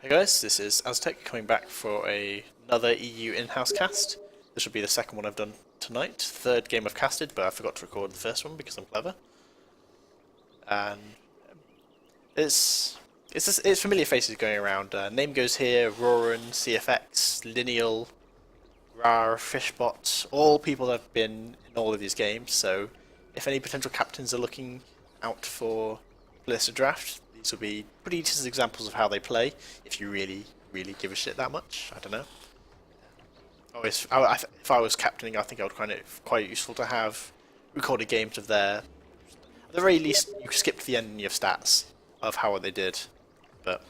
Hey guys, this is Aztec coming back for another EU in-house cast. This will be the second one I've done tonight. Third game I've casted, but I forgot to record the first one because I'm clever. And it's familiar faces going around. Namegoeshere, Roran, CFX, Linail, rawr, Fishbot, all people that have been in all of these games. So if any potential captains are looking out for Blister Draft, these will be pretty decent examples of how they play, if you really give a shit that much. I don't know. If I was captaining, I think I would find it quite useful to have recorded games of at the very least, you skip to the end and you have stats of how they did. But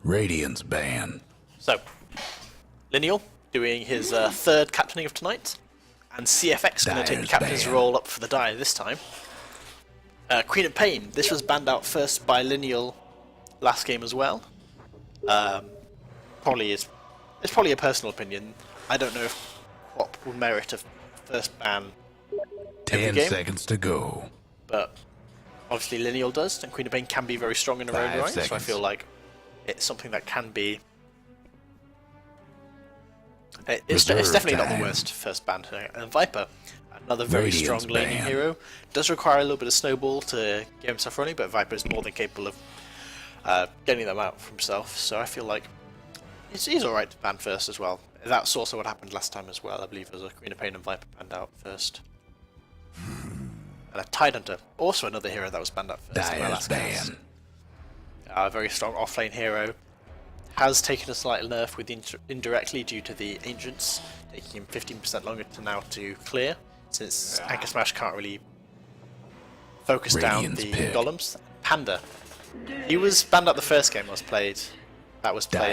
Radiant's ban. so, Linail doing his third captaining of tonight, and CFX going to take the captain's role up for the die this time. Queen of Pain. This was banned out first by Linail last game as well. It's probably a personal opinion. I don't know what will merit a first ban. 10 seconds to go. But obviously Linail does, and Queen of Pain can be very strong in her own right. So I feel like it's something that can be. It's definitely not the worst first ban. And Viper, another very strong laning hero, does require a little bit of snowball to get himself running, but Viper is more than capable of getting them out for himself. So I feel like he's alright to ban first as well. That's also what happened last time as well. I believe there was a Queen of Pain and Viper banned out first. And a Tidehunter, also another hero that was banned out first. A very strong offlane hero. Has taken a slight nerf with indirectly due to the Ancients, taking him 15% longer to clear, since Anchor Smash can't really focus down the golems. Panda. He was banned out the first game that was played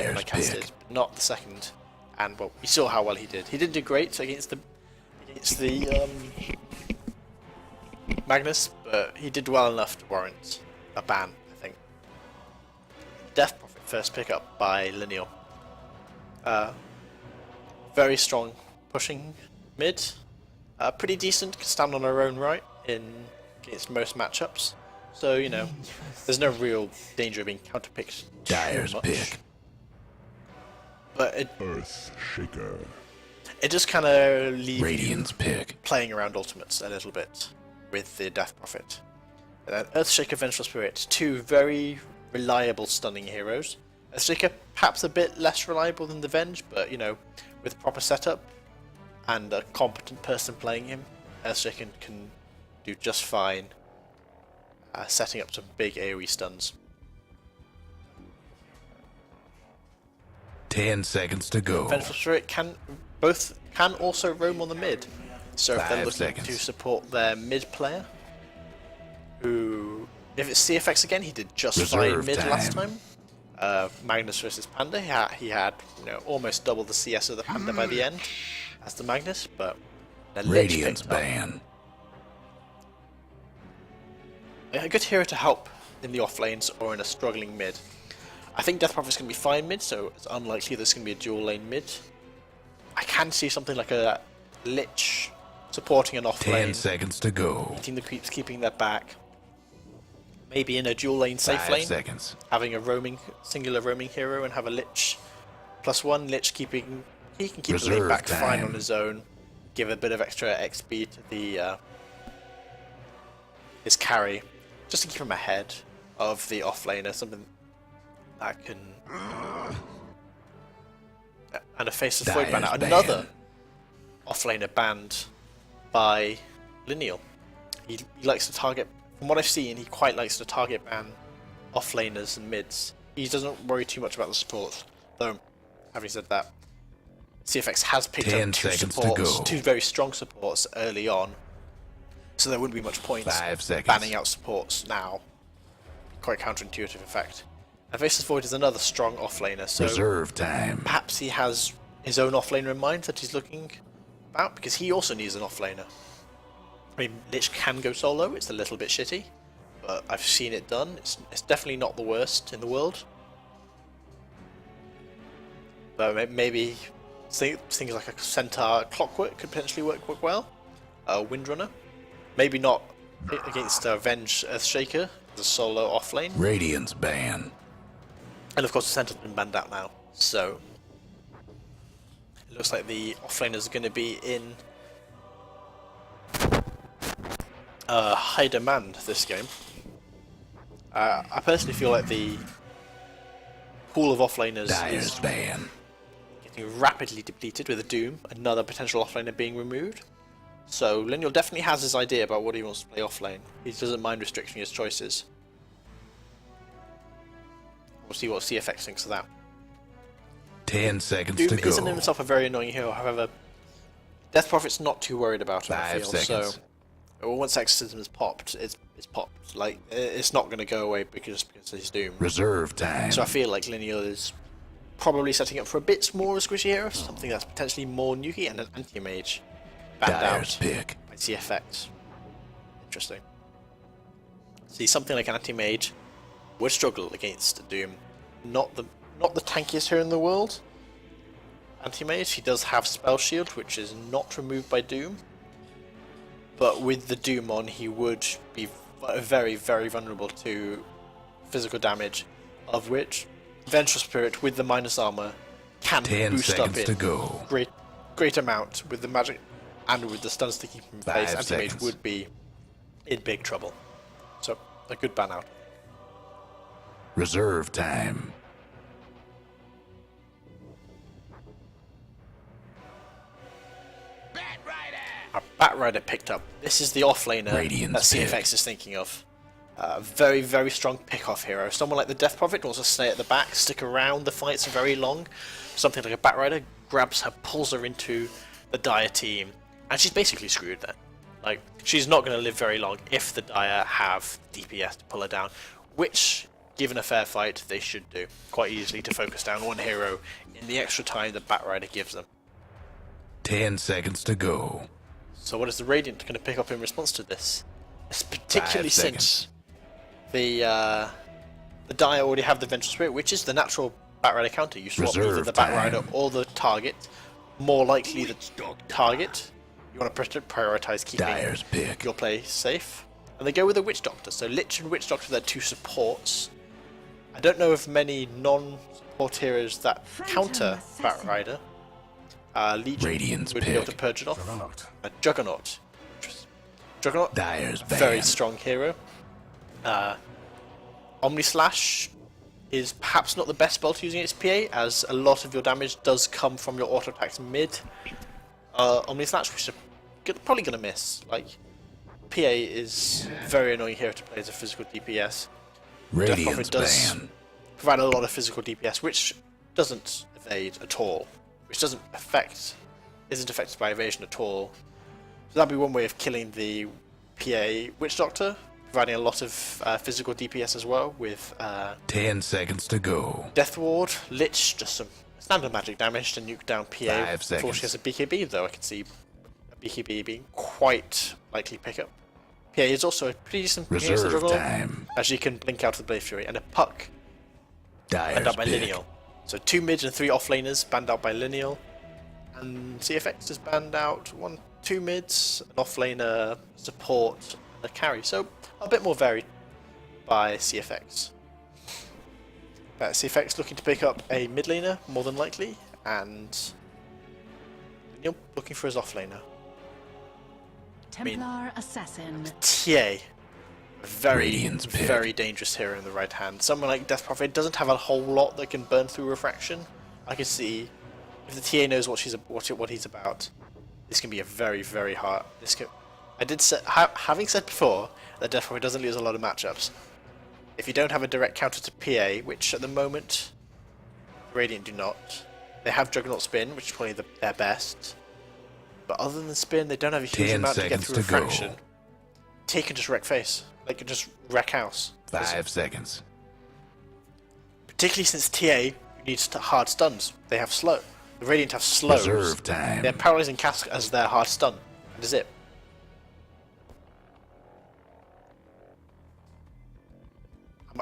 when I casted, but not the second. And well, we saw how well he did. He didn't do great against the Magnus, but he did well enough to warrant a ban, I think. Death Prophet first pickup by Linail. Very strong pushing mid. Pretty decent, can stand on her own right against most matchups. So, you know, there's no real danger of being counterpicked too much. But it just kind of leaves Radiant's pick. Playing around ultimates a little bit with the Death Prophet. And then Earthshaker, Vengeful Spirit, two very reliable stunning heroes. Earthshaker perhaps a bit less reliable than the Venge, but you know, with proper setup and a competent person playing him, Earthshaker can do just fine setting up some big AoE stuns. 10 seconds to go. Vengeful Spirit can also roam on the mid. So if they're looking to support their mid player, who, if it's CFX again, he did just fine mid last time. Magnus versus Panda, he had almost double the CS of the Panda by the end as the Magnus, but the Radiant's ban. A good hero to help in the off lanes or in a struggling mid. I think Death Prophet's going to be fine mid, so it's unlikely there's going to be a dual lane mid. I can see something like a Lich supporting an off lane. 10 seconds to go. Eating the creeps, keeping their back. Maybe in a dual lane safe lane. 5 seconds. Having a singular roaming hero and have a Lich +1. Lich he can keep the lane back fine on his own. Give a bit of extra XP to his carry, just to keep him ahead of the offlaner. Something that can. And a Faceless Void banner. Another offlaner banned by Linail. He likes to target. From what I've seen, he quite likes to target ban offlaners and mids. He doesn't worry too much about the supports. Though, having said that, CFX has picked up two very strong supports early on, so there wouldn't be much point banning out supports now. Quite counterintuitive, in fact. And Faceless Void is another strong offlaner, so perhaps he has his own offlaner in mind that he's looking about, because he also needs an offlaner. I mean, Lich can go solo, it's a little bit shitty, but I've seen it done. It's definitely not the worst in the world. But maybe things like a Centaur Clockwork could potentially work well. Windrunner. Maybe not against Avenge Earthshaker, the solo offlane. Radiant's ban. And of course the center's been banned out now, so it looks like the offlaners are going to be in high demand this game. I personally feel like the pool of offlaners is ban. getting rapidly depleted with a Doom, another potential offlaner being removed. So Linail definitely has his idea about what he wants to play offlane. He doesn't mind restricting his choices. We'll see what CFX thinks of that. 10 seconds Doom to go. isn't in himself a very annoying hero, however, Death Prophet's not too worried about him, I 5 feel. seconds. So once Exorcism is popped, it's popped. Like, it's not going to go away because he's Doom. Reserve time. So I feel like Linail is probably setting up for a bit more squishy hero, something that's potentially more nuky, and an anti-mage banned out pick. by CFX. Interesting. See, something like an anti-mage would struggle against Doom. Not the tankiest hero in the world. Anti-mage, he does have Spell Shield, which is not removed by Doom. But with the Doom on, he would be very, very vulnerable to physical damage, of which Vengeful Spirit with the minus armor can 10 boost up seconds in to go. great amount with the magic and with the stuns to keep him in place. 5 Anti-mage seconds. would be in big trouble. So a good ban out. Reserve time. Our Batrider picked up. This is the offlaner Radiant's that CFX pick. is thinking of. Very, very strong pick-off hero. Someone like the Death Prophet wants to stay at the back, stick around, the fights are very long. Something like a Batrider grabs her, pulls her into the Dire team, and she's basically screwed then. Like, she's not going to live very long if the Dire have DPS to pull her down, which, given a fair fight, they should do quite easily to focus down one hero in the extra time that Batrider gives them. 10 seconds to go. So what is the Radiant going to pick up in response to this? It's particularly 5 seconds. since the Dire already have the Vengeful Spirit, which is the natural Batrider counter. You swap either Reserve the time. Batrider or the target. More likely the target. You want to prioritize keeping Dire's pick. your play safe. And they go with a Witch Doctor. So Lich and Witch Doctor, they're two supports. I don't know of many non-support heroes that counter Batrider. Legion Radiant's would be able pick. to purge it off. Juggernaut. Interesting. Juggernaut, Dire's ban. very strong hero. Omni Slash is perhaps not the best spell to use against PA, as a lot of your damage does come from your auto attacks mid. Omni Slash, which are probably going to miss. Like, PA is very annoying hero to play as a physical DPS. Death Radiant's Prophet does ban. provide a lot of physical DPS, which doesn't evade at all, which isn't affected by evasion at all. So that'd be one way of killing the PA Witch Doctor, providing a lot of physical DPS as well with 10 seconds to go. Death Ward, Lich, just some standard magic damage to nuke down PA. 5 seconds. Before she has a BKB, though I can see a BKB being quite likely pickup. PA is also a pretty decent against the Reserve Juggernaut, time. as she can blink out of the Blade Fury, and a Puck banned Dire's out by pick. Linail. So 2 mid and 3 offlaners banned out by Linail, and CFX has banned out 2 mids, an offlaner, support, and a carry. So a bit more varied by CFX. But CFX looking to pick up a mid laner, more than likely, and Linail looking for his offlaner. Templar Assassin. TA, a very, Radiant's pick. very dangerous hero in the right hand. Someone like Death Prophet doesn't have a whole lot that can burn through refraction. I can see if the TA knows what he's about, this can be a very, very hard. Having said before that Death Prophet doesn't lose a lot of matchups. If you don't have a direct counter to PA, which at the moment Radiant do not, they have Juggernaut Spin, which is probably their best. But other than Spin, they don't have a huge 10 amount to get seconds through to go. refraction. T can just wreck face. They can just wreck house. 5 seconds. Particularly since TA needs hard stuns. They have slow. The Radiant have slows. Reserve time. They have Paralyzing Cask as their hard stun. That is it.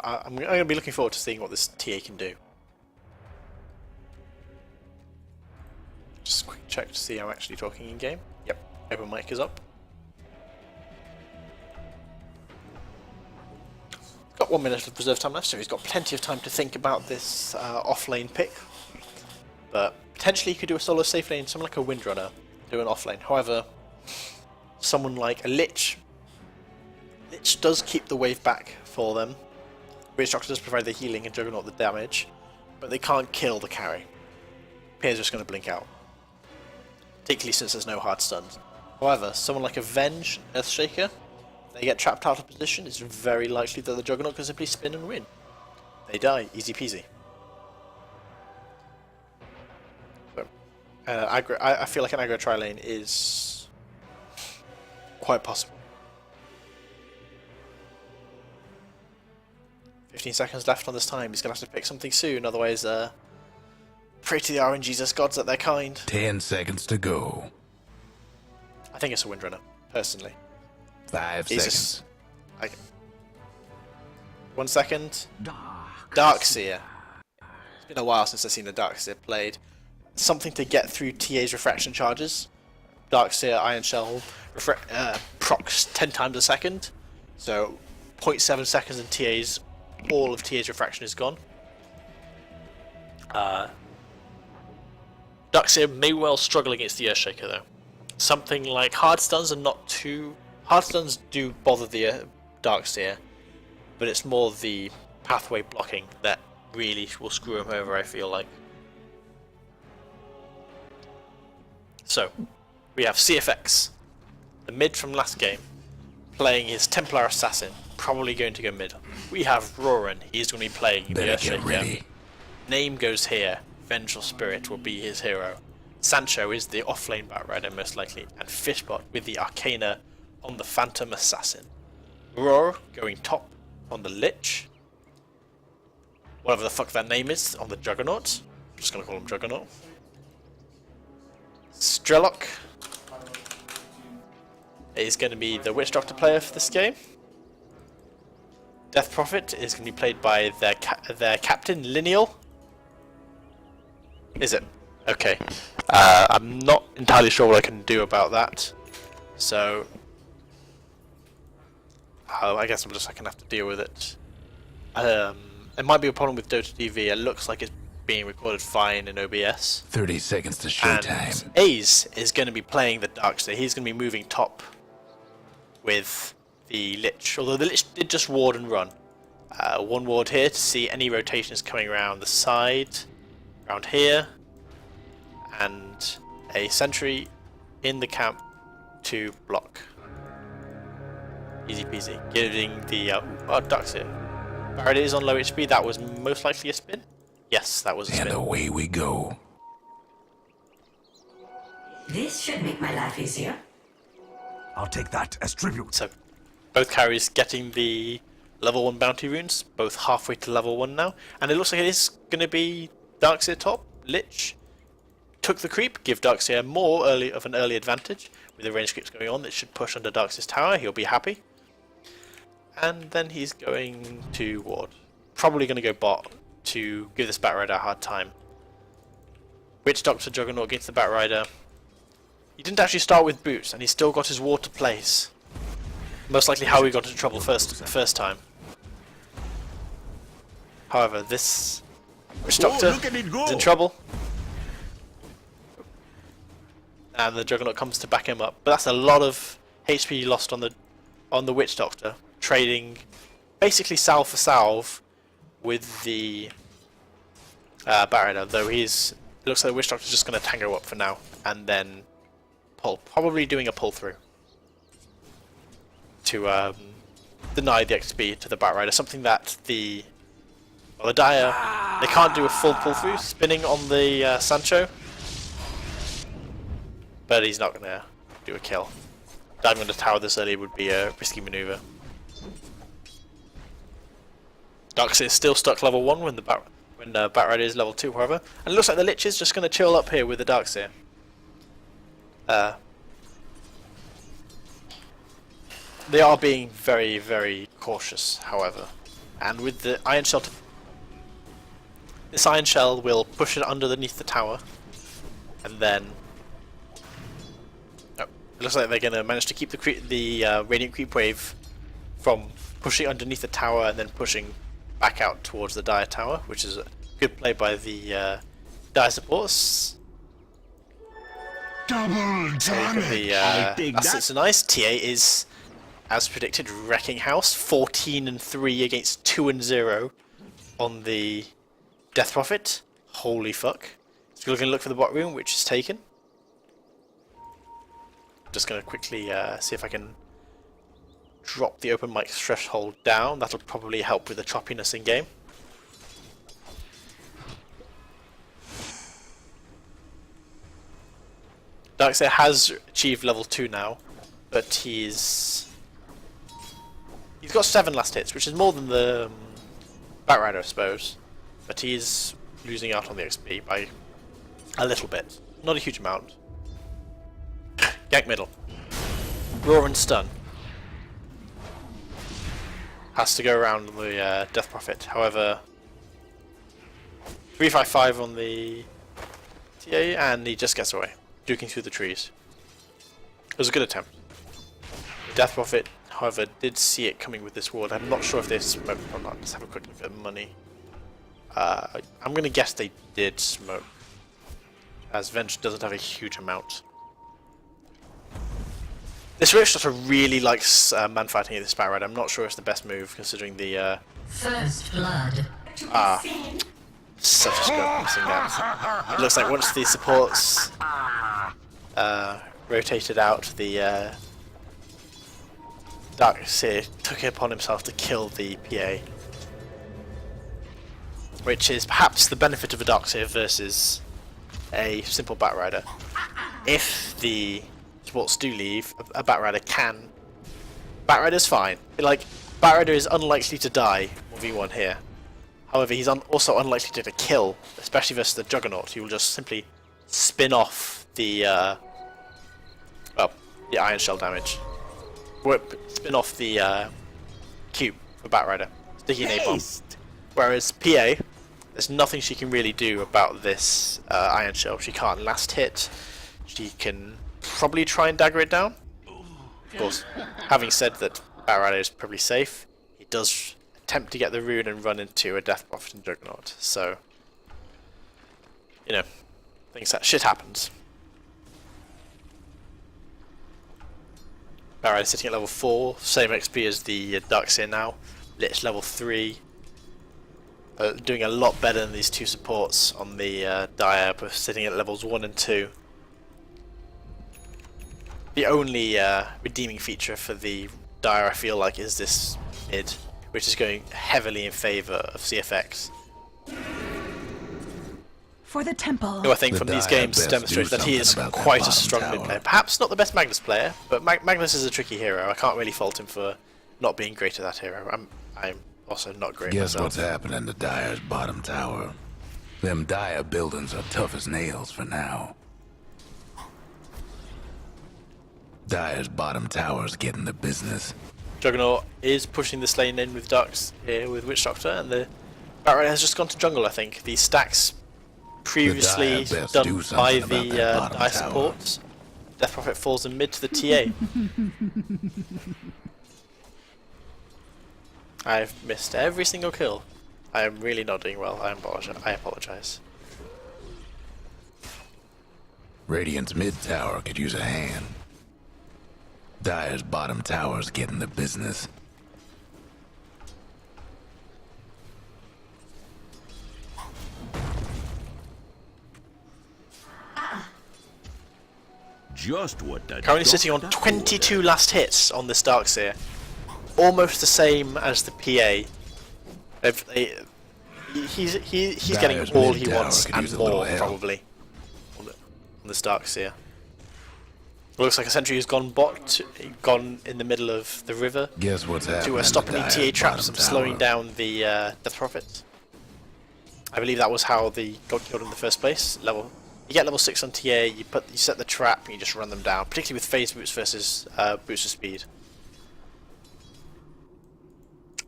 I'm going to be looking forward to seeing what this TA can do. Just a quick check to see I'm actually talking in game. Yep, open mic is up. got 1 minute of reserve time left, so he's got plenty of time to think about this off-lane pick. But potentially he could do a solo safe lane, someone like a Windrunner, do an off-lane. However, someone like a Lich does keep the wave back for them. Witch Doctor does provide the healing and Juggernaut the damage, but they can't kill the carry. Pierre's just going to blink out, particularly since there's no hard stuns. However, someone like a Venge Earthshaker, if they get trapped out of position, it's very likely that the Juggernaut can simply spin and win. They die, easy peasy. So, I feel like an aggro tri-lane is quite possible. 15 seconds left on this time. He's going to have to pick something soon, otherwise pray to the RNGesus gods that they're kind. 10 seconds to go. I think it's a Windrunner, personally. 5 seconds. 1 second. Darkseer. It's been a while since I've seen a Darkseer played. Something to get through TA's refraction charges. Darkseer Iron Shell procs 10 times a second. So 0.7 seconds in TA's, all of TA's refraction is gone. Darkseer may well struggle against the Earthshaker though. Something like hard stuns are not too... Hard stuns do bother the Darkseer, but it's more the pathway blocking that really will screw him over, I feel like. So, we have CFX, the mid from last game, playing his Templar Assassin, probably going to go mid. We have Roran, he's going to be playing the Earthshaker. Namegoeshere, Vengeful Spirit will be his hero. Sancho is the off-lane Batrider most likely, and Fishbot with the Arcana on the Phantom Assassin. rawr going top on the Lich, whatever the fuck that name is, on the Juggernaut. I'm just going to call him Juggernaut. Strelock is going to be the Witch Doctor player for this game. Death Prophet is going to be played by their captain, Linail. Is it? Okay. I'm not entirely sure what I can do about that. So, I guess I'm just going to have to deal with it. It might be a problem with Dota TV. It looks like it's being recorded fine in OBS. 30 seconds to showtime. And Ace is going to be playing the Darkseer. He's going to be moving top with the Lich. Although the Lich did just ward and run. One ward here to see any rotations coming around the side, around here, and a sentry in the camp to block. Easy peasy. Giving the Darkseer. Barrett is on low HP. That was most likely a spin. Yes, that was a spin. And away we go. This should make my life easier. I'll take that as tribute. So, both carries getting the level 1 bounty runes, both halfway to level 1 now. And it looks like it is going to be Darkseer top. Lich took the creep, give Darkseer more of an early advantage. With the range creeps going on, that should push under Darkseer's tower. He'll be happy. And then he's going to ward. Probably going to go bot to give this Batrider a hard time. Witch Doctor Juggernaut against the Batrider. He didn't actually start with boots, and he still got his ward to place. Most likely how he got into trouble the first time. However, this Witch Doctor is in trouble. And the Juggernaut comes to back him up. But that's a lot of HP lost on the Witch Doctor. Trading basically salve for salve with the Batrider. Though it looks like the Witch Doctor's just going to tango up for now. And then pull. Probably doing a pull through. To deny the XP to the Batrider. Something that the Dire, they can't do a full pull through. Spinning on the Sancho. But he's not going to do a kill. Diving on the tower this early would be a risky maneuver. Darkseer is still stuck level 1 when Batrider is level 2, however. And it looks like the Lich is just going to chill up here with the Darkseer. They are being very, very cautious, however. And with the Iron Shell... This Iron Shell will push it underneath the tower. And then... Oh, it looks like they're going to manage to keep the Radiant Creep Wave from pushing underneath the tower and then pushing back out towards the Dire tower, which is a good play by the Dire supports. Double damage. That's nice. TA is, as predicted, wrecking house. 14-3 against 2-0 on the Death Prophet. Holy fuck. So we're going to look for the bot room, which is taken. Just going to quickly see if I can drop the open mic threshold down. That'll probably help with the choppiness in game. Darkseer has achieved level 2 now, but he's got 7 last hits, which is more than the Batrider, I suppose. But he's losing out on the XP by a little bit, not a huge amount. Gank middle. Roran stun. Has to go around the Death Prophet. However, 355 on the TA and he just gets away, duking through the trees. It was a good attempt. The Death Prophet, however, did see it coming with this ward. I'm not sure if they smoked or not. Let's have a quick look at the money. I'm going to guess they did smoke, as Venge doesn't have a huge amount. This Rich Dota really likes man fighting at this Batrider. I'm not sure it's the best move considering the First blood. such a scope missing that. It looks like once the supports rotated out, the Darkseer took it upon himself to kill the PA, which is perhaps the benefit of a Darkseer versus a simple Batrider. If the supports do leave, a Batrider can. Batrider's fine. Like, Batrider is unlikely to die 1v1 here. However, he's also unlikely to kill, especially versus the Juggernaut. He will just simply spin off the the Iron Shell damage. Spin off the cube for Batrider. Sticky Napalm. Whereas PA, there's nothing she can really do about this Iron Shell. She can't last hit. She can probably try and dagger it down. Of course, having said that Batrider is probably safe, he does attempt to get the rune and run into a Death Prophet and Juggernaut. So, you know, shit happens. Batrider sitting at level 4, same XP as the Darkseer now. Lich level 3. Doing a lot better than these two supports on the Dire, but sitting at levels 1 and 2. The only redeeming feature for the Dire, I feel like, is this mid, which is going heavily in favour of CFX. For the temple. Who I think from these games demonstrates that he is quite a strong mid player. Perhaps not the best Magnus player, but Magnus is a tricky hero. I can't really fault him for not being great at that hero. I'm also not great Guess myself. what's happening to Dire's bottom tower? Them Dire buildings are tough as nails for now. Dire's bottom tower's getting the business. Juggernaut is pushing this lane in with Darks here with Witch Doctor, and the Batrider has just gone to jungle, I think. The stacks previously done by the Dire supports. Death Prophet falls in mid to the TA. I've missed every single kill. I am really not doing well. I apologize. Radiant's mid tower could use a hand. Dire's bottom tower's getting the business. Just what the Currently sitting on 22 last hits on this Darkseer. Almost the same as the PA. He's getting all he wants and more, probably, on this Darkseer. It looks like a sentry has gone gone in the middle of the river. Guess what's happening to stop any Dire's TA traps bottom and slowing tower? down the Death Prophet. I believe that was how they got killed in the first place. You get level 6 on TA, you set the trap, and you just run them down, particularly with phase boots versus boost of speed.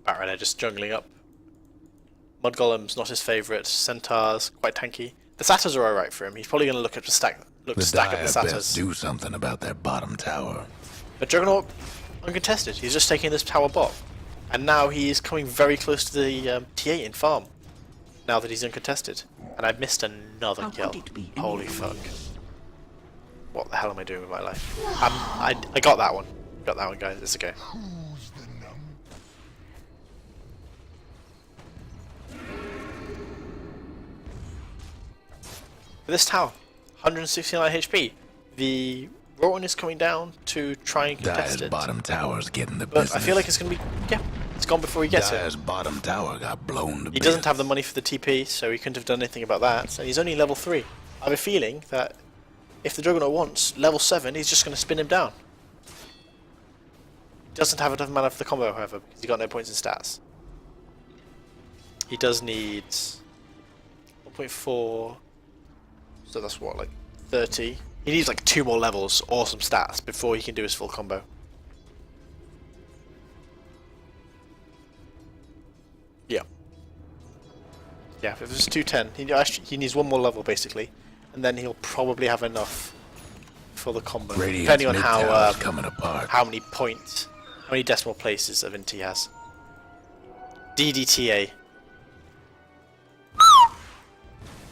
Batrider just jungling up. Mud Golem's not his favourite. Centaurs, quite tanky. The Satyrs are alright for him. He's probably going to look to stack up The the Dire Satyrs. best do something about their bottom tower. But Juggernaut, uncontested. He's just taking this tower bot. And now he is coming very close to the TA in farm. Now that he's uncontested. And I've missed another kill. Holy fuck. What the hell am I doing with my life? I got that one. Got that one, guys. It's okay. This tower, 169 HP. The Roran is coming down to try and contest Dire's it. bottom tower's getting the But business. I feel like it's going to be... Yeah, it's gone before he gets Dire's it. bottom tower got blown to He bits. doesn't have the money for the TP, so he couldn't have done anything about that. And he's only level 3. I have a feeling that if the Juggernaut wants level 7, he's just going to spin him down. He doesn't have enough mana for the combo, however, because he got no points in stats. He does need 1.4... So that's what, like 30? He needs like 2 more levels or some stats before he can do his full combo. Yeah. Yeah, if it's 210, he needs 1 more level basically, and then he'll probably have enough for the combo. Radiant's Depending on mid-tower's coming apart. how many points, how many decimal places of int he has. DDTA.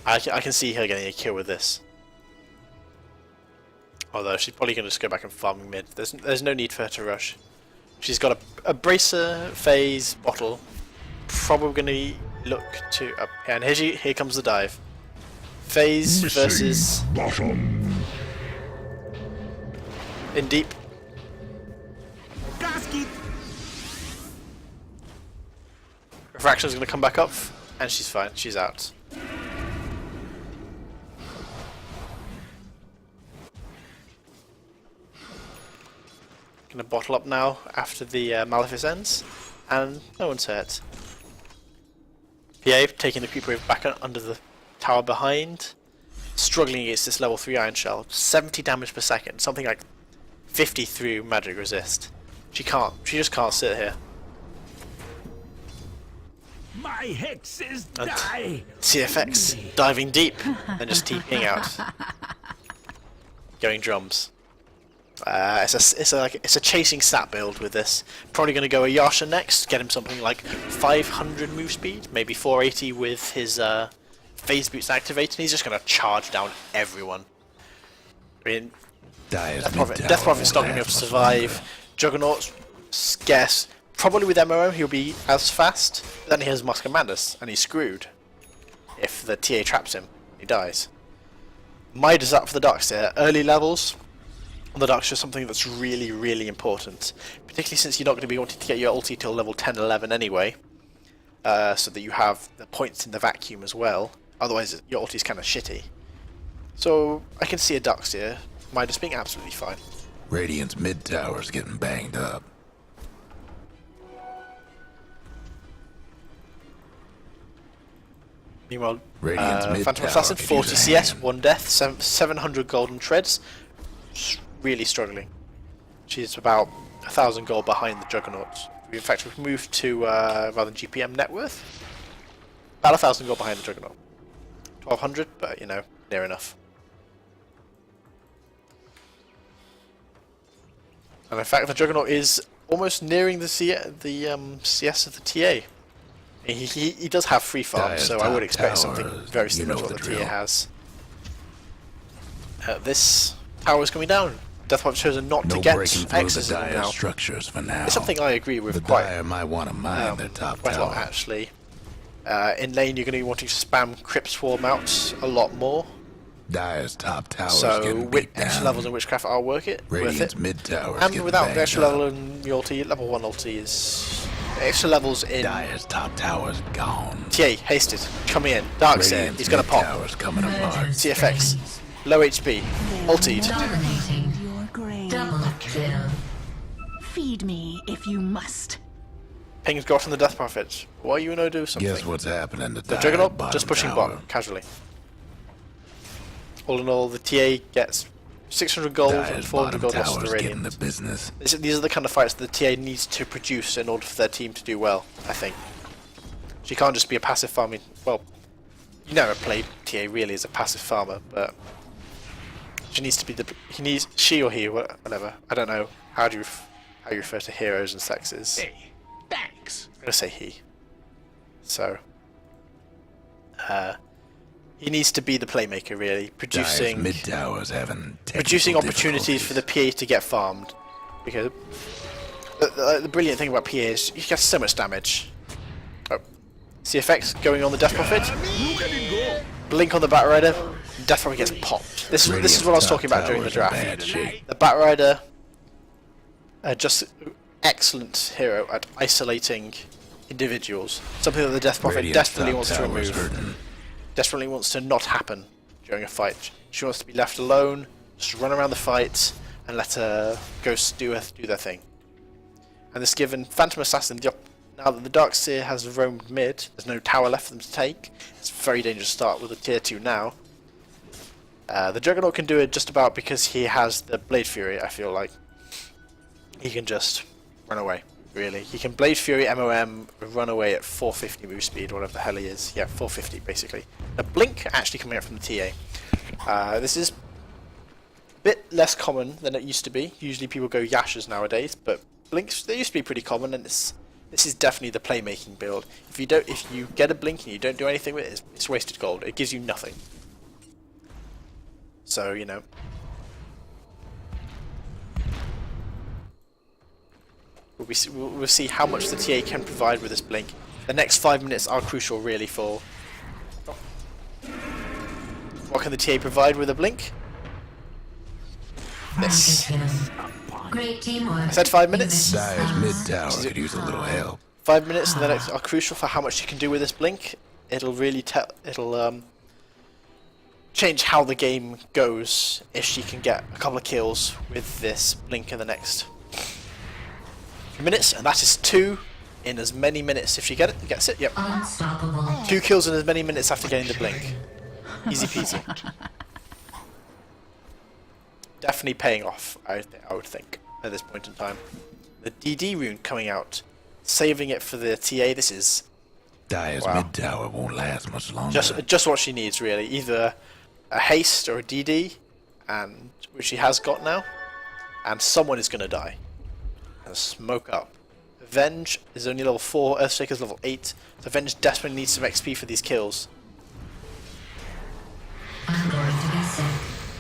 I can see her getting a kill with this. Although she's probably going to just go back and farm mid. There's no need for her to rush. She's got a bracer, phase, bottle. Probably going to look to up. Yeah, and here comes the dive. Phase versus in deep. Refraction's going to come back up, and she's fine. She's out. Gonna bottle up now after the Malefice ends, and no one's hurt. PA taking the creep wave back under the tower behind, struggling against this level 3 Iron Shell. 70 damage per second, something like 50 through magic resist. She just can't sit here. My hexes And die. CFX diving deep and just TPing out, going drums. It's a chasing stat build with this. Probably going to go a Yasha next, get him something like 500 move speed, maybe 480 with his phase boots activated. He's just going to charge down everyone. I mean, Death Prophet's not going to be able to survive. Juggernaut's scarce. Probably with MRO he'll be as fast. Then he has Musk and Madness, and he's screwed. If the TA traps him, he dies. Midas up for the Darkseer. Early levels on the Darkseer is something that's really, really important. Particularly since you're not going to be wanting to get your ulti till level 10, 11 anyway. So that you have the points in the vacuum as well. Otherwise your ulti's kind of shitty. So I can see a Darkseer, Midas being absolutely fine. Radiant's mid tower's getting banged up. Meanwhile, Radiant's Phantom Assassin, 40 CS, 1 death, 700 golden treads. Really struggling. She's about 1,000 gold behind the Juggernauts. In fact, we've moved to, rather than GPM net worth, about 1,000 gold behind the Juggernaut. 1,200, but, you know, near enough. And in fact, the Juggernaut is almost nearing the CS of the TA. He does have free farm, so I would expect something very similar to what the TA has. This tower is coming down. Deathwatch chosen not to get X's in now. Structures for now. It's something I agree with The quite Dire might want to mine their top quite a lot, tower. actually. In lane, you're going to be wanting to spam Crypt Swarm out a lot more. Dire's top tower is So getting with beat extra down. levels in Witchcraft are worth it. Radiant's mid tower And without the extra level in your ulti, level 1 ulti is extra levels in Dire's top tower's gone. TA, hasted, coming in, Darkseer, Radiant's he's going to pop. Tower's coming apart. CFX, low HP, ultied. Dominating. Your grave. Double kill. Feed me if you must. Ping's got from the Death Prophet. Why you know do something? Guess what's happening to The Dire's Juggernaut bottom just pushing tower? bot casually. All in all, the TA gets 600 gold and Dire's 400 bottom gold lost to tower's the getting Radiant. the business. These are the kind of fights that the TA needs to produce in order for their team to do well, I think. She can't just be a passive farming. Well, you never played TA really as a passive farmer, but she needs to be the. She or he, whatever. I don't know how you refer to heroes and sexes. Hey, Thanks. I'm going to say he. So, he needs to be the playmaker, really, Dyer's mid tower's having producing technical opportunities for the difficulties. PA to get farmed. Because the brilliant thing about PA is you get so much damage. Oh, see effects going on the Death Prophet? Blink on the Batrider, Death Prophet gets popped. This is what I was talking about during the draft. The Batrider, just excellent hero at isolating individuals. Something that the Death Prophet Radiant's desperately top wants to tower's remove. hurting. Desperately wants to not happen during a fight. She wants to be left alone, just run around the fight, and let her ghosts do their thing. And this given Phantom Assassin, now that the Darkseer has roamed mid, there's no tower left for them to take. It's a very dangerous start with a tier 2 now. The Juggernaut can do it just about because he has the Blade Fury, I feel like. He can just run away, really. He can Blade Fury, MOM, run away at 450 move speed, whatever the hell he is. Yeah, 450 basically. A Blink actually coming out from the TA. This is a bit less common than it used to be. Usually people go Yashas nowadays, but Blinks, they used to be pretty common, and this is definitely the playmaking build. If you get a Blink and you don't do anything with it, it's wasted gold. It gives you nothing. So, you know. We'll see how much the TA can provide with this Blink. The next 5 minutes are crucial, really, for... What can the TA provide with a Blink? This. Great teamwork. I said 5 minutes. Dyer's mid tower could use a little help. 5 minutes and the next are crucial for how much you can do with this Blink. It'll really change how the game goes if she can get a couple of kills with this Blink in the next few minutes, and that is 2 in as many minutes if she gets it. Yep. Unstoppable. 2 kills in as many minutes after getting the Blink. Easy peasy. Definitely paying off, I would think, at this point in time. The DD rune coming out, saving it for the TA. This is Dyer's mid tower won't last much longer. just what she needs, really. Either a haste or a DD, and which she has got now, and someone is going to die. And smoke up. Avenge is only level 4, Earthshaker's level 8, so Avenge desperately needs some XP for these kills. I'm going to be sick.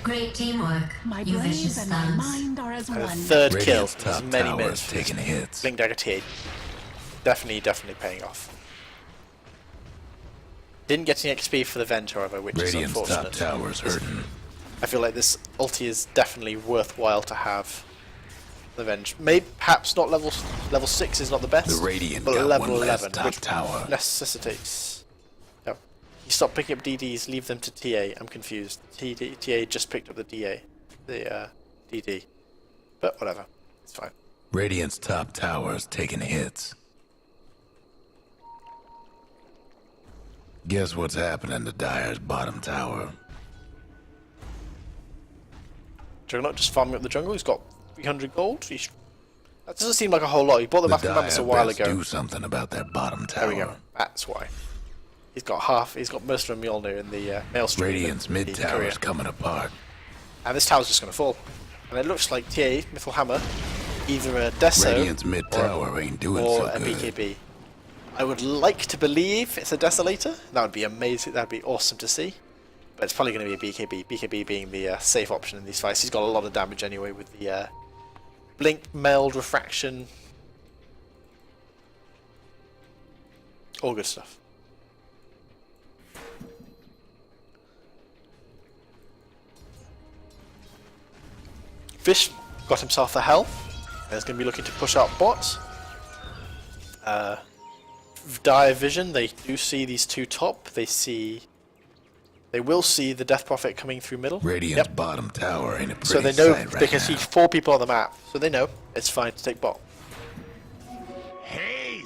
Great teamwork. My You brains vicious and my thugs. mind are as And the one. third kill Radiant's in as top many tower minutes. is taking hits. Blink Dagger TA. Definitely paying off. Didn't get any XP for the Venge, however, which Radiant's is top unfortunate. tower's hurting. I feel like this ulti is definitely worthwhile to have. The Venge. Maybe perhaps not level 6 is not the best, The Radiant but got level one less 11, top which tower. necessitates. No, you stop picking up DDs, leave them to TA. I'm confused. TA just picked up the DD, but whatever, it's fine. Radiant's top tower's taking hits. Guess what's happening to Dyer's bottom tower? Juggernaut just farming up the jungle. He's got 300 gold. That doesn't seem like a whole lot. He bought the map of Mammoths a while best ago. do something about that bottom There we tower. go. That's why. He's got most of a Mjolnir in the Maelstrom. Radiant's mid tower's coming apart. And this tower's just going to fall. And it looks like TA, Mythalhammer, either a Deso Radiant's mid tower ain't doing or so a good. BKB. I would like to believe it's a Desolator. That would be amazing. That would be awesome to see. But it's probably going to be a BKB. BKB being the safe option in these fights. He's got a lot of damage anyway with the Blink, Meld, Refraction. All good stuff. Fish got himself a hell, and is going to be looking to push out bot. Dire Vision, they do see these two top. They will see the Death Prophet coming through middle. Radiant's bottom tower ain't a pretty So they know sight right they can now. see 4 people on the map, so they know it's fine to take bot.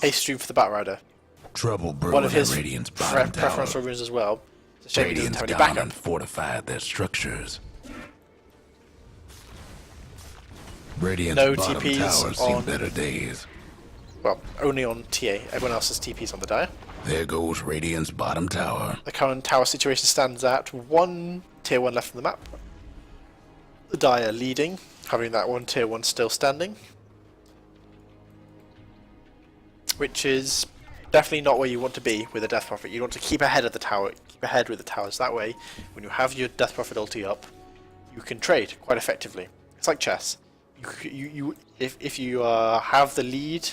Haste stream for the Batrider. Trouble brewing One of at his Radiant's bottom tower. preferential runes as well. It's a shame he doesn't Radiant's have any gone backup. and fortified their structures. Radiant's No bottom TPs tower's seen on- better days. Well, only on TA. Everyone else's TP's on the Dire. There goes Radiant's bottom tower. The current tower situation stands at 1 tier 1 left on the map. The Dire leading, having that one tier 1 still standing. which is definitely not where you want to be with a Death Prophet. You want to keep ahead of the tower, keep ahead with the towers. That way, when you have your Death Prophet ulti up, you can trade quite effectively. It's like chess. If you have the lead,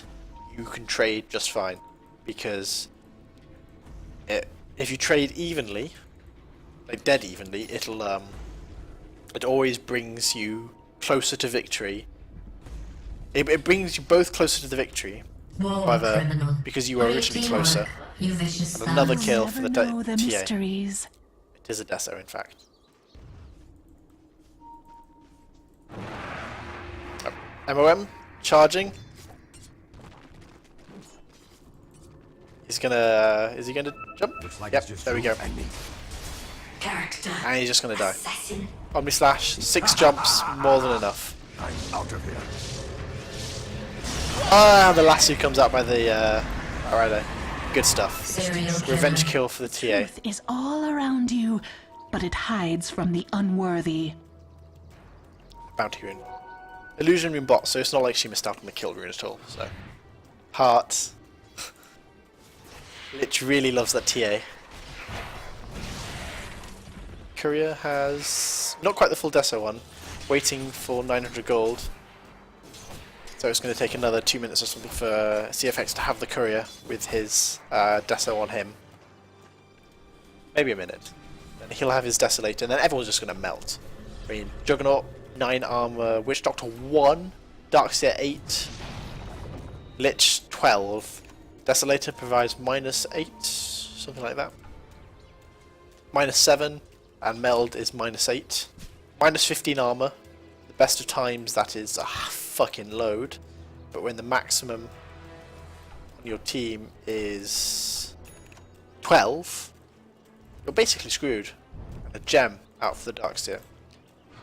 you can trade just fine, because if you trade evenly, like dead evenly, it always brings you closer to victory. It brings you both closer to the victory, however, because you were originally closer. And another kill for the TA. Mysteries. It is a Deso, in fact. MOM charging. Is he gonna jump? Looks like Yep, it's just there we go. ending. Character. And he's just gonna die. Assassin. Omni Slash, 6 jumps, more than enough. I'm out of here. Ah, the lasso comes out by the rider. Good stuff. Serial killer. Revenge kill for the TA. Truth is all around you, but it hides from the unworthy. Bounty rune. Illusion rune bot, so it's not like she missed out on the kill rune at all. So, heart. Lich really loves that TA. Courier has not quite the full Deso one, waiting for 900 gold. So it's going to take another 2 minutes or something for CFX to have the courier with his Deso on him. Maybe a minute. Then he'll have his Desolator, and then everyone's just going to melt. I mean, Juggernaut, 9 armor, Witch Doctor 1, Darkseer 8, Lich 12. Desolator provides -8, something like that. -7, and Meld is -8. -15 armor. The best of times, that is a fucking load. But when the maximum on your team is 12, you're basically screwed. And a gem out for the Darkseer.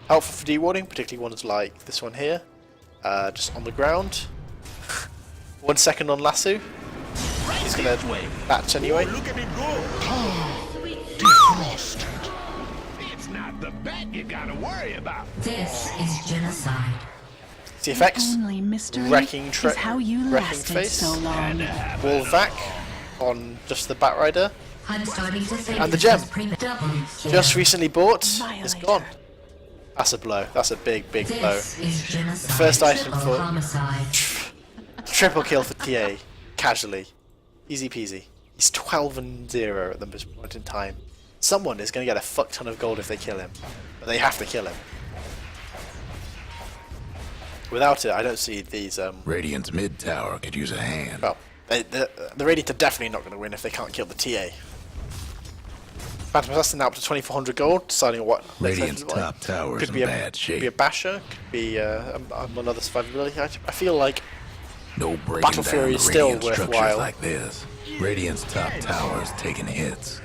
Helpful for dewarding, particularly ones like this one here. Just on the ground. 1 second on lasso. He's gonna batch anyway. Look at it go. Defrosted. It's not the bat you gotta worry about. This is genocide. CFX. Only mystery Wrecking is how you wrecking lasted face. so long. Wall vac on just the Batrider. I'm starting to think And the this gem. was double kill. Just recently bought. It's Violator. gone. That's a blow. That's a big, big blow. This is genocide. First item Triple for- homicide. Triple kill for TA. Casually. Easy peasy. He's 12-0 at the point in time. Someone is going to get a fuck ton of gold if they kill him. But they have to kill him. Without it, I don't see these... Radiant's mid tower could use a hand. Well, the Radiant are definitely not going to win if they can't kill the TA. Phantom Assassin now up to 2400 gold, deciding what... Radiant's top tower is Could in be bad Could be a shape. basher, could be another survivability item. I feel like No breaking Battle down Fury the is still Radiant structures worthwhile. like this. Radiant's top tower is taking hits.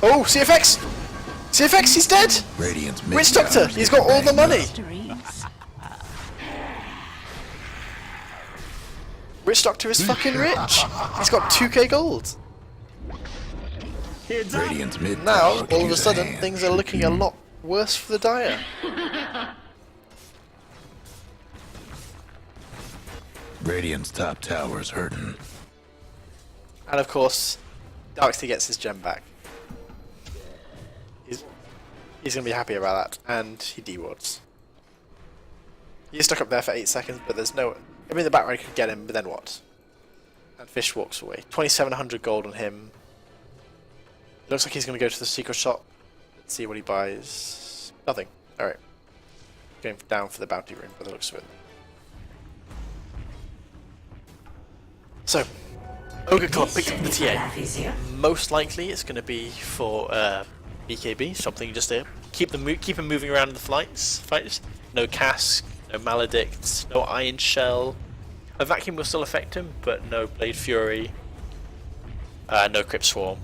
Oh, CFX! CFX, he's dead! Radiant's mid Witch Doctor, tower's he's getting got all the banged up. money! Mysteries. Witch Doctor is fucking rich! He's got 2k gold! Heads up. Radiant's mid Now, tower could all of a use sudden, hand. things are looking a lot worse for the Dire. Radiant's top tower is hurting. And of course, Darkseer gets his gem back. He's going to be happy about that, and he dewards. He's stuck up there for 8 seconds, but there's no... I mean, the Batrider could get him, but then what? And Fish walks away. 2700 gold on him. Looks like he's going to go to the secret shop. Let's see what he buys. Nothing. Alright. Going down for the bounty rune by the looks of it. So, Ogre Club picked up the TA. Most likely it's going to be for BKB, something just to keep him moving around in the fights. No Cask, no Maledict, no Iron Shell. A Vacuum will still affect him, but no Blade Fury, no Crypt Swarm.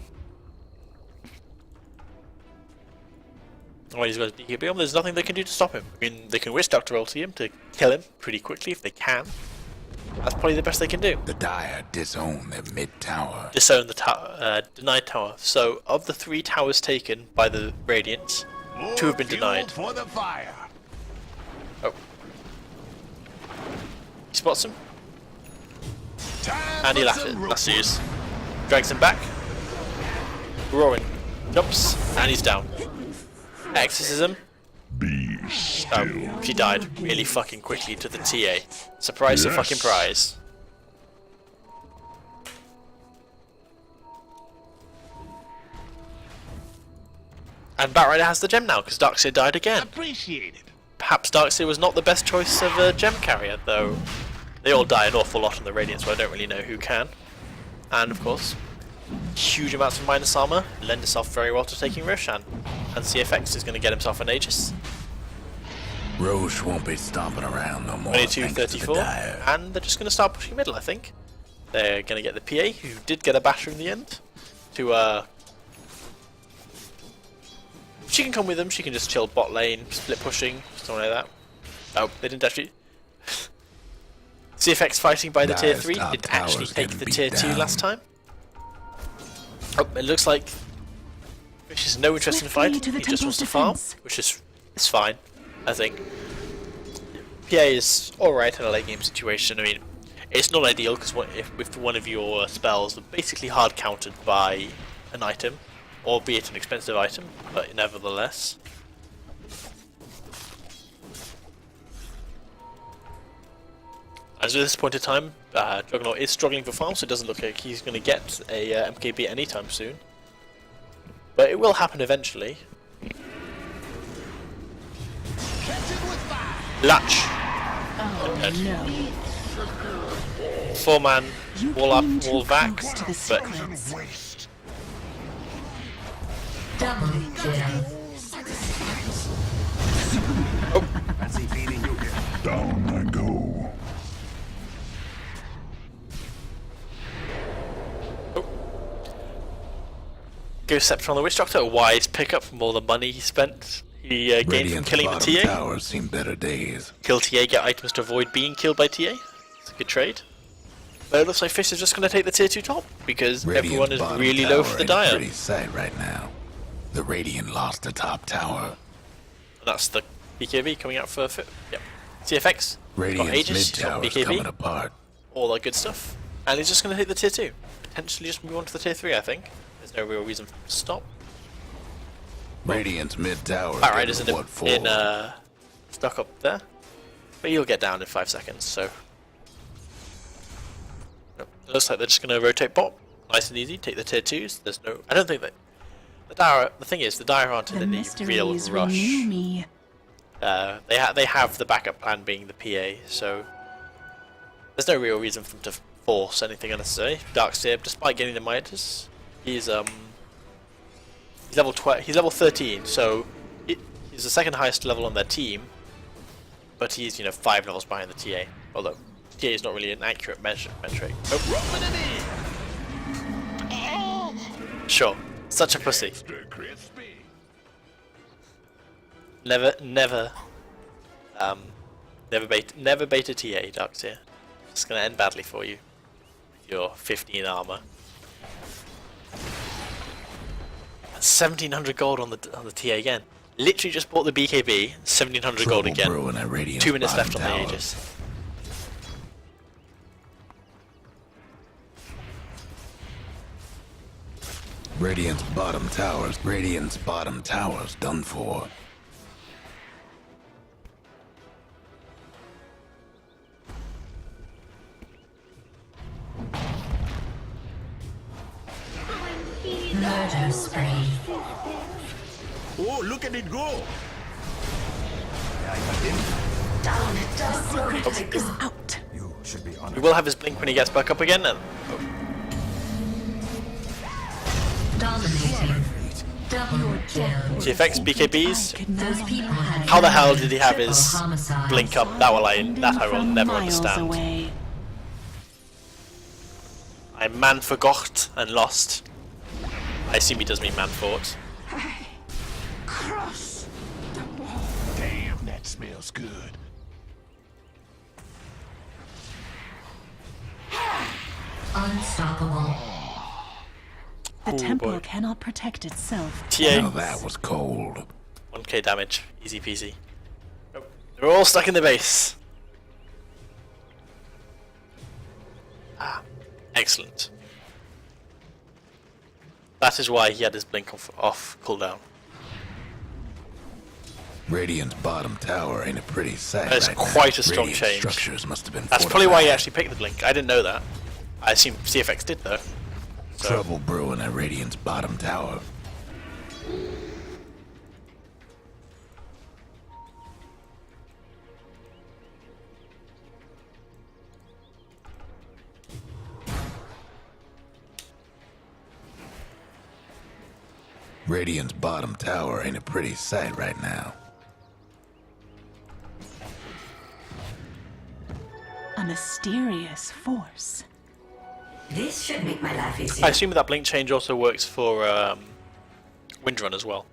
Well, he's got his BKB on, there's nothing they can do to stop him. I mean, they can Witch Doctor ulti him to kill him pretty quickly if they can. That's probably the best they can do. The Dire disown their mid tower. Disown the tower, denied tower. So, of the 3 towers taken by the Radiant, 2 have been Fuel denied. for the fire. Oh. spots him. Time And he for some lassos. Drags him back. Roran jumps, and he's down. Exorcism. Be still. She died really fucking quickly to the TA. Surprise the fucking prize. And Batrider has the gem now, because Darkseer died again. Appreciate it. Perhaps Darkseer was not the best choice of a gem carrier, though they all die an awful lot on the Radiant, so I don't really know who can. And of course, huge amounts of minus armor lend itself very well to taking Roshan. And CFX is going to get himself an Aegis. Roche won't be stomping around no more. 22-34, and they're just going to start pushing middle, I think. They're going to get the PA, who did get a basher in the end, to she can come with them, she can just chill bot lane, split pushing, something like that. Oh, they didn't actually... CFX fighting by the tier 3 didn't actually take the tier 2 last time. Oh, it looks like Fish has no interest in the fight, he just wants to farm, which is fine, I think. PA is alright in a late game situation. I mean, it's not ideal because if one of your spells are basically hard countered by an item, albeit an expensive item, but nevertheless. As at this point in time, Juggernaut is struggling for farm, so it doesn't look like he's going to get a MKB anytime soon. But it will happen eventually. Latch! Oh no. 4-man, You wall up, came too wall back, close to the but secrets. Waste. Double kill. Down I go. Ghost Scepter on the Witch Doctor, a wise pickup from all the money he spent. He gained from Radiant's killing the bottom TA. towers seen better days. Kill TA, get items to avoid being killed by TA. It's a good trade. But it looks like Fish is just going to take the tier 2 top, because Radiant's everyone is bottom really low tower for the ain't a Dire. pretty sight right now. The Radiant lost the top tower. And that's the BKB coming out for yep. CFX, got Radiant's Aegis, mid he's got tower's coming BKB, apart. all that good stuff. And he's just going to take the tier 2. Potentially just move on to the tier 3, I think. There's no real reason for him to stop. Radiant's mid tower. Batrider's what for? stuck up there. But he'll get down in 5 seconds, so... Yep. It looks like they're just going to rotate bot. Nice and easy, take the tier 2s. There's no... I don't think that... The thing is, the Dire aren't in The any real mysteries rush. renew me. They have the backup plan being the PA, so... There's no real reason for them to force anything unnecessary. Darkseer, despite getting the Midas, he's level 12. He's level 13, so he's the second highest level on their team. But he's 5 levels behind the TA. Although TA is not really an accurate metric. Oh. Sure, such a pussy. Never bait a TA, Darkseer. It's gonna end badly for you. With your 15 armor. 1700 gold on the TA again. Literally just bought the BKB, 1700 gold Trouble again. brewing at Radiant's 2 minutes bottom left on the tower. Aegis. Radiant's bottom towers. Radiant's bottom towers done for. Murder spree. Oh, look at it go. Secret is out. He will have his blink when he gets back up again. And Dominating. Double kill. TFX, BKBs. Those people had How the hell did he have triple his homicide. blink up? That I will From never miles understand. away. I man forgot and lost. I assume he does mean man fought. Damn, that smells good. Unstoppable. The Ooh, temple boy. cannot protect itself. TA, Now that was cold. 1k damage, easy peasy. Oh, they're all stuck in the base. Excellent. That is why he had his blink off cooldown. Radiant's bottom tower ain't a pretty sight. That is right quite now. a strong Radiant change. Structures must have been That's probably why he fortified. actually picked the blink. I didn't know that. I assume CFX did though. So, Trouble brewing at Radiant's bottom tower. Radiant's bottom tower ain't a pretty sight right now. A mysterious force. This should make my life easier. I assume that blink change also works for Windrun as well.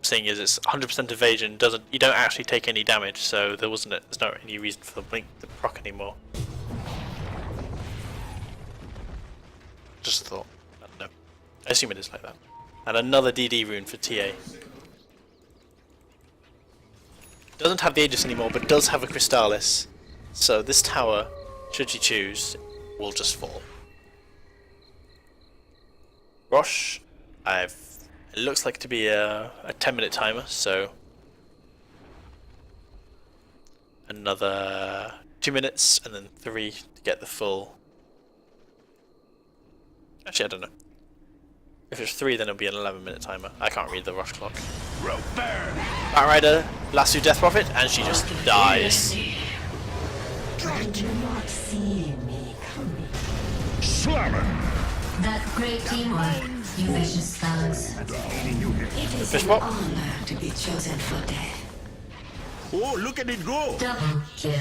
Seeing as it's 100% evasion, you don't actually take any damage, so there's not any reason for the blink to proc anymore. Just a thought. I don't know. I assume it is like that. And another DD rune for TA. Doesn't have the Aegis anymore, but does have a Crystallis. So this tower, should you choose, will just fall. Rosh, it looks like to be a 10-minute timer, so another 2 minutes and then 3 to get the full. Actually, I don't know. If it's 3, then it'll be an 11-minute timer. I can't read the Rosh clock. Batrider, Lasso Death Prophet, and she just dies. Do not see me coming. Slamming. That great teamwork, you vicious thugs. It is Fishbot? an honor to be chosen for death. Oh, look at it go. Double kill.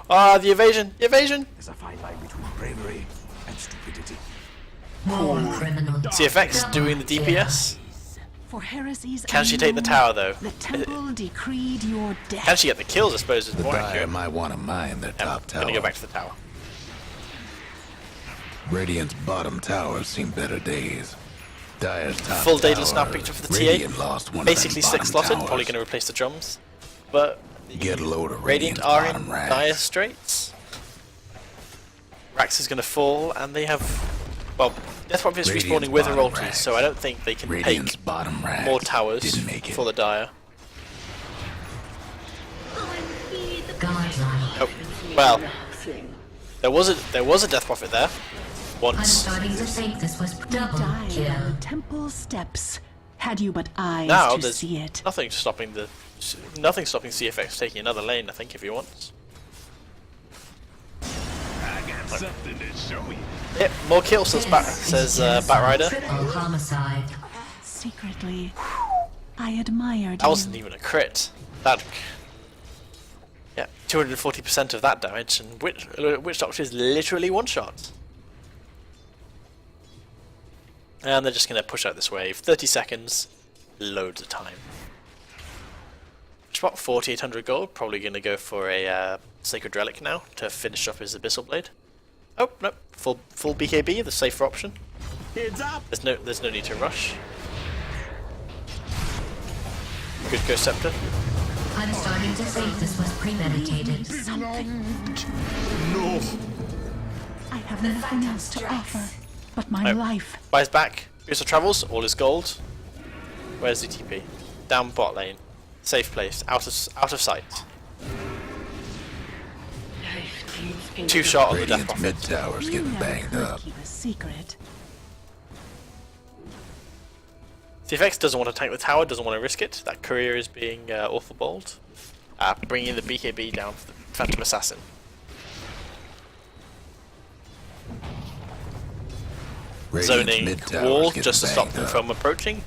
Ah, the evasion! The evasion! There's a fine line between bravery and stupidity. More criminal. CFX doing the DPS. For heresies Can she take the unknown, tower though? The temple decreed your death. Can she get the kills? I suppose is The more buyer accurate. might want to mine their top I'm tower. gonna go back to the tower. Radiant's bottom tower seen better days. Dire's top Full tower. Daedalus now picked up for the Radiant TA. lost one Basically of them 6 bottom slotted, probably towers. going to replace the drums. But Get a load of Radiant Radiant's are in bottom racks. dire straits. Rax is going to fall, and they have. Well, Death Prophet is Radiant's respawning with her bottom ulti, racks. so I don't think they can Radiant's take bottom rack more towers didn't make it. for the dire. Godlike. Oh, well, there was a Death Prophet there I'm once. starting to think this was double Died kill. on temple steps. Had you but eyes Now to there's see it. nothing stopping CFX taking another lane. I think if he wants. I got something to show you. Yep, more kills says Batrider. Triple homicide. Secretly, I admired That wasn't you. even a crit. That. Yeah, 240% of that damage, and Witch Doctor is literally one shot. And they're just going to push out this wave. 30 seconds, loads of time. Spot 4,800 gold. Probably going to go for a Sacred Relic now to finish off his Abyssal Blade. Oh no, full BKB, the safer option. Heads up. There's no need to rush. Good Ghost Scepter. I'm starting to think this was premeditated. No. I have nothing else to offer but my Nope. life. Buys back. Booster travels. All is gold. Where's the TP? Down bot lane. Safe place. Out of sight. 2 shot on the Death Radiant's Prophet. mid tower's You getting never banged could up. keep a secret. CFX doesn't want to tank the tower. Doesn't want to risk it. That courier is being awful bold. Bringing the BKB down for the Phantom Assassin. Radiant's Zoning mid tower's wall getting just to stop banged them up. from approaching.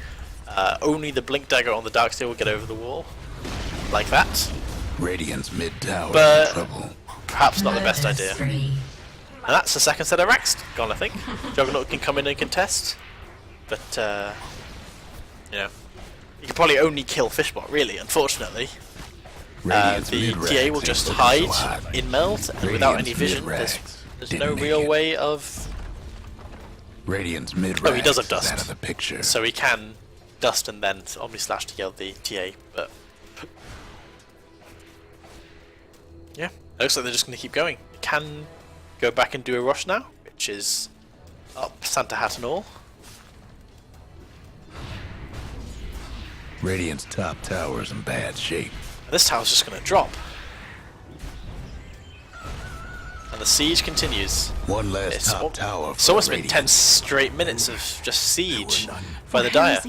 Only the Blink Dagger on the Darksteel will get over the wall. Like that. Radiant's mid tower But- in trouble. Perhaps not the best Murder idea. spree. And that's the second set of racks gone, I think. Juggernaut can come in and contest. But, you can probably only kill Fishbot, really, unfortunately. Radiant's The mid TA racks will ain't just looking hide so hot. in melt, and without any Radiant's vision, mid-racks there's didn't no make real it. way of... Radiant's mid Oh, he does have racks is dust. out of the picture. So he can dust and then Omni-Slash to kill the TA, but... Yeah, looks like they're just going to keep going. They can go back and do a rush now, which is up Santa Hat and all. Radiant's top tower's in bad shape. And this tower's just going to drop. And the siege continues. One less top tower. It's almost been 10 straight minutes of just siege by the Dire.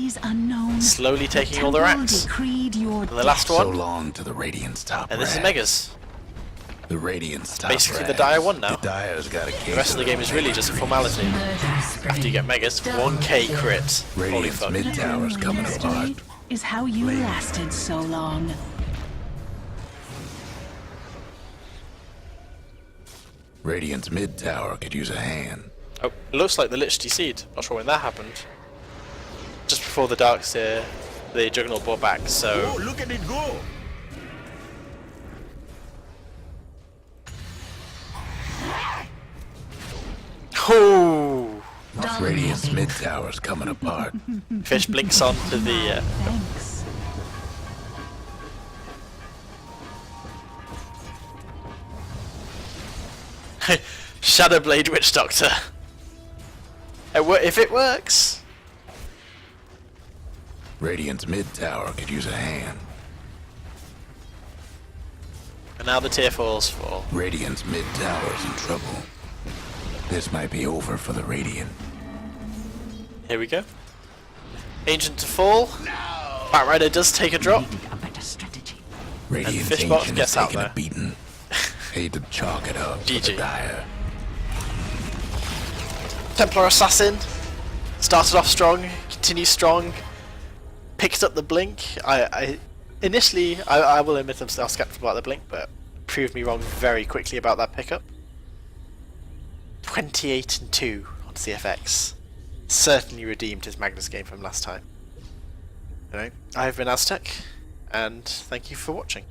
Slowly taking all their acts. And the last So one. long to the Radiant's top. And this is rat. Megas. The Radiant's top. Basically the rat. Dire won now. The Dire's got a case. The rest of the game is really just a formality. After you get Megas, 1k crit. Holy Radiant's fuck. mid tower's coming apart. Is how you lasted so long. Radiant's mid tower could use a hand. Oh, it looks like the Lich DC'd. Not sure when that happened. Just before the Darkseer, the Juggernaut brought back, so... Oh, look at it go! Oh! Radiant's mid tower's coming apart. Fish blinks on to the... Thanks. Shadowblade Witch Doctor. If it works. Radiant's mid tower could use a hand. And now the tier 4s fall. Radiant's mid tower's in trouble. This might be over for the Radiant. Here we go. Ancient to fall. Batrider does take a drop. A better strategy. Radiant's Fishbot ancient gets is out taking there. a beating. Hate to chalk it up for GG. the Dire. Templar Assassin. Started off strong, continues strong. Picked up the blink. Initially, I will admit I'm still skeptical about the blink, but proved me wrong very quickly about that pickup. 28-2 on CFX. Certainly redeemed his Magnus game from last time. Anyway, I've been Aztec, and thank you for watching.